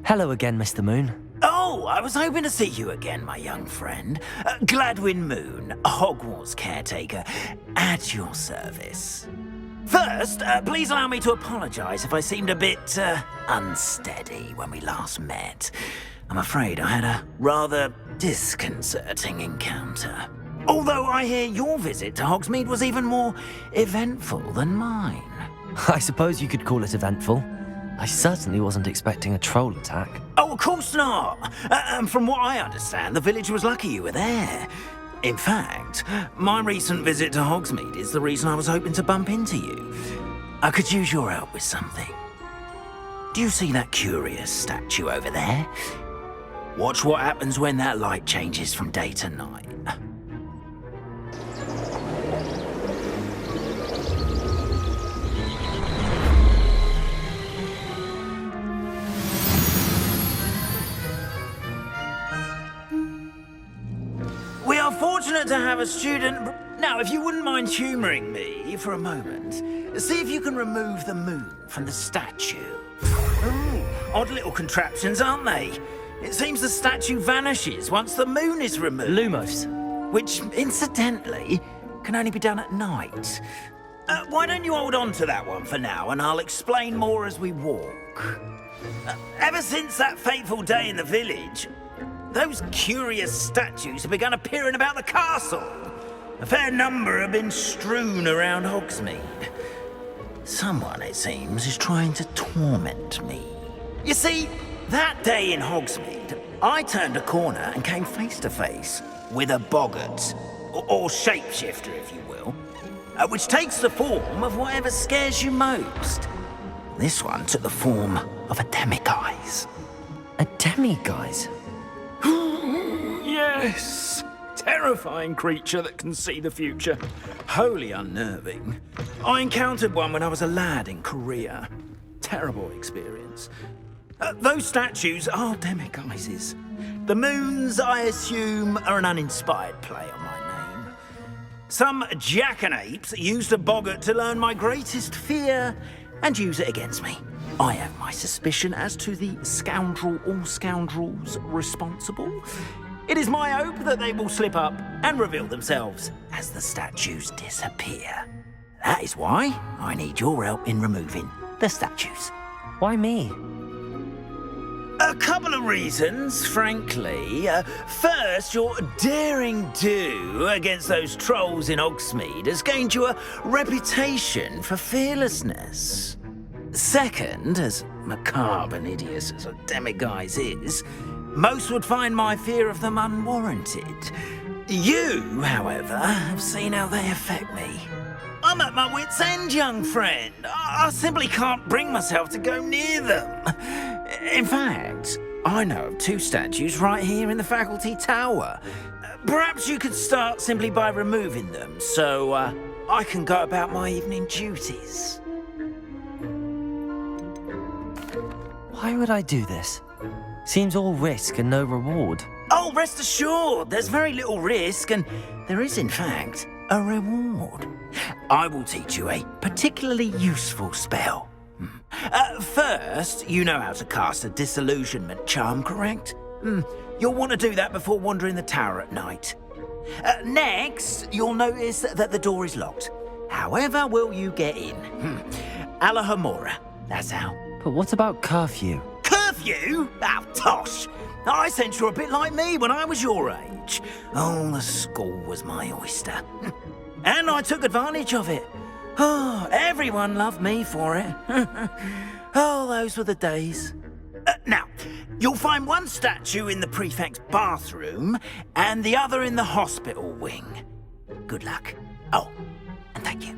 Hello again, Mr. Moon. Oh, I was hoping to see you again, my young friend. Gladwin Moon, Hogwarts caretaker, at your service. First, please allow me to apologise if I seemed a bit, unsteady when we last met. I'm afraid I had a rather disconcerting encounter. Although I hear your visit to Hogsmeade was even more eventful than mine. I suppose you could call it eventful. I certainly wasn't expecting a troll attack. Oh, of course not. And from what I understand, the village was lucky you were there. In fact, my recent visit to Hogsmeade is the reason I was hoping to bump into you. I could use your help with something. Do you see that curious statue over there? Watch what happens when that light changes from day to night. We are fortunate to have a student... Now, if you wouldn't mind humouring me for a moment, see if you can remove the moon from the statue. Ooh, odd little contraptions, aren't they? It seems the statue vanishes once the moon is removed. Lumos. Which, incidentally, can only be done at night. Why don't you hold on to that one for now, and I'll explain more as we walk. Ever since that fateful day in the village, those curious statues have begun appearing about the castle. A fair number have been strewn around Hogsmeade. Someone, it seems, is trying to torment me. You see, that day in Hogsmeade, I turned a corner and came face to face with a boggart, or shapeshifter, if you will, which takes the form of whatever scares you most. This one took the form of a demiguise. A demiguise? Yes! Terrifying creature that can see the future. Wholly unnerving. I encountered one when I was a lad in Korea. Terrible experience. Those statues are demiguises. The moons, I assume, are an uninspired play on my name. Some jackanapes used a boggart to learn my greatest fear and use it against me. I have my suspicion as to the scoundrel or scoundrels responsible. It is my hope that they will slip up and reveal themselves as the statues disappear. That is why I need your help in removing the statues. Why me? A couple of reasons, frankly. First, your daring do against those trolls in Hogsmeade has gained you a reputation for fearlessness. Second, as macabre and hideous as a demiguise is, most would find my fear of them unwarranted. You, however, have seen how they affect me. I'm at my wit's end, young friend. I simply can't bring myself to go near them. In fact, I know of two statues right here in the faculty tower. Perhaps you could start simply by removing them, so I can go about my evening duties. Why would I do this? Seems all risk and no reward. Oh, rest assured, there's very little risk, and there is, in fact, a reward. I will teach you a particularly useful spell. First, you know how to cast a disillusionment charm, correct? You'll want to do that before wandering the tower at night. Next, you'll notice that the door is locked. However will you get in? Alahomora, that's how. But what about curfew? Curfew? Oh, tosh! I sense you're a bit like me when I was your age. Oh, the school was my oyster. And I took advantage of it. Oh, everyone loved me for it. Oh, those were the days. Now, you'll find one statue in the prefect's bathroom and the other in the hospital wing. Good luck. Oh, and thank you.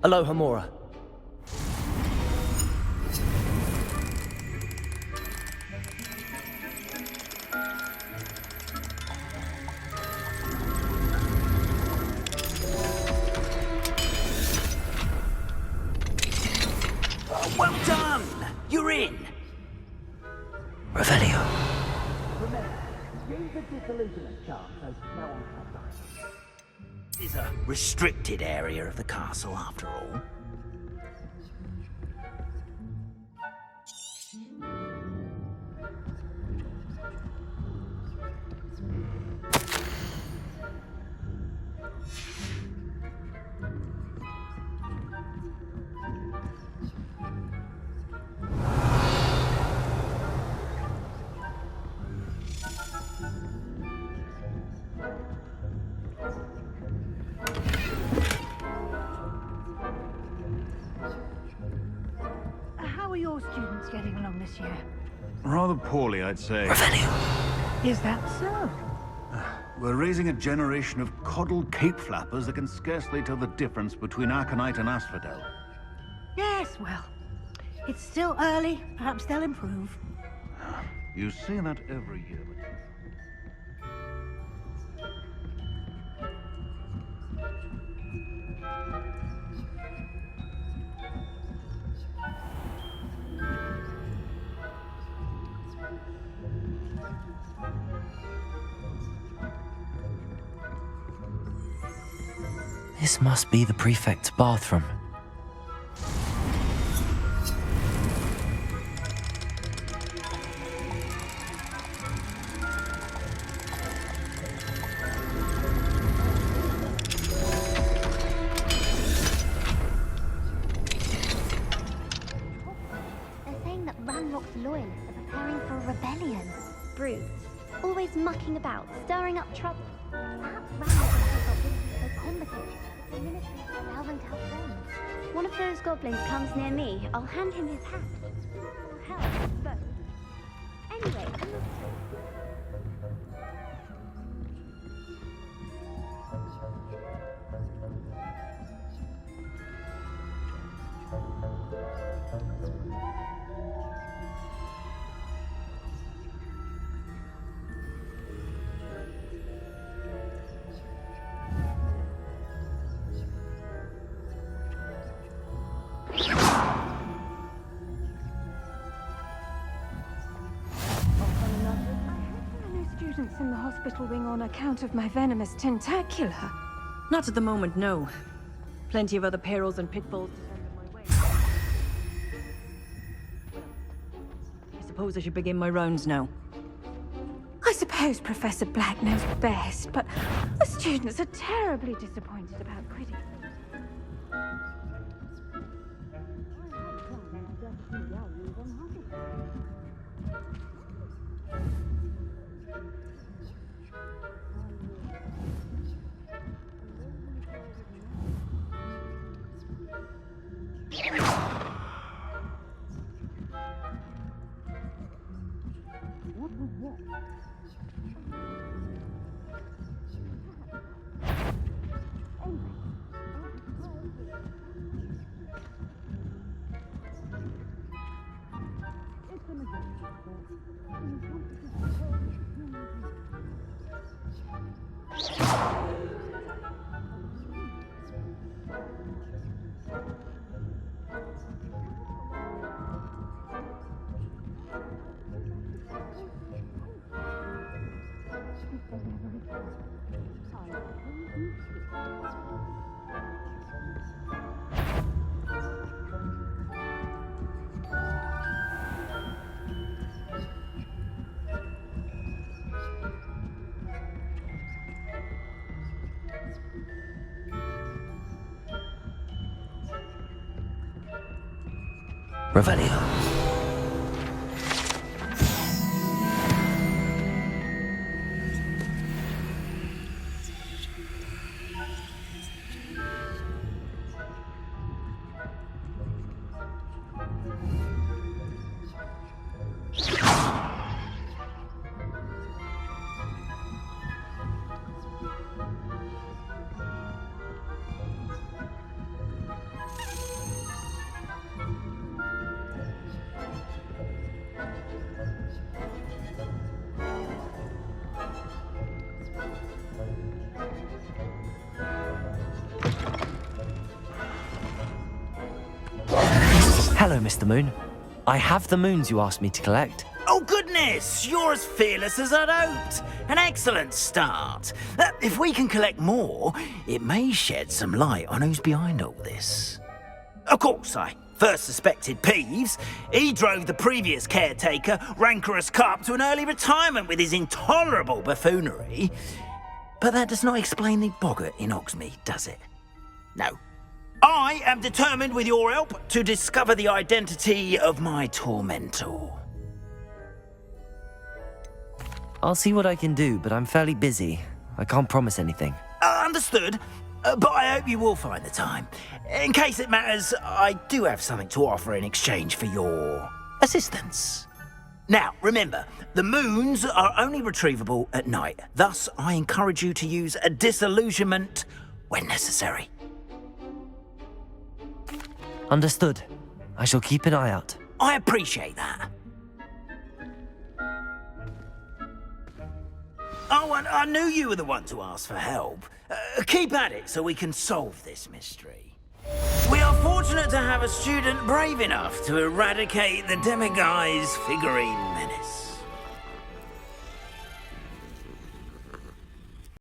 Alohomora. This is a restricted area of the castle, after all. How are your students getting along this year? Rather poorly, I'd say. Is that so? We're raising a generation of coddled cape flappers that can scarcely tell the difference between Aconite and Asphodel. Yes, well, it's still early. Perhaps they'll improve. You say that every year, but... This must be the prefect's bathroom. They're saying that Ranrock's loyalists are preparing for a rebellion. Brutes. Always mucking about, stirring up trouble. Perhaps Ranrock and his goblins are so combative. The military will tell them to have guns. One of those goblins comes near me, I'll hand him his hat. It'll help, but... Anyway, Students in the hospital wing on account of my venomous tentacula. Not at the moment, no. Plenty of other perils and pitfalls to stand in my way. I suppose I should begin my rounds now. I suppose Professor Black knows best, but the students are terribly disappointed about quitting. Revelio. Hello, Mr. Moon. I have the moons you asked me to collect. Oh, goodness! You're as fearless as I'd hoped. An excellent start. If we can collect more, it may shed some light on who's behind all this. Of course, I first suspected Peeves. He drove the previous caretaker, rancorous Carp, to an early retirement with his intolerable buffoonery. But that does not explain the boggart in Hogsmeade, does it? No. I am determined, with your help, to discover the identity of my tormentor. I'll see what I can do, but I'm fairly busy. I can't promise anything. Understood. But I hope you will find the time. In case it matters, I do have something to offer in exchange for your assistance. Now, remember, the moons are only retrievable at night. Thus, I encourage you to use a disillusionment when necessary. Understood. I shall keep an eye out. I appreciate that. Oh, and I knew you were the one to ask for help. Keep at it so we can solve this mystery. We are fortunate to have a student brave enough to eradicate the Demiguise figurine menace.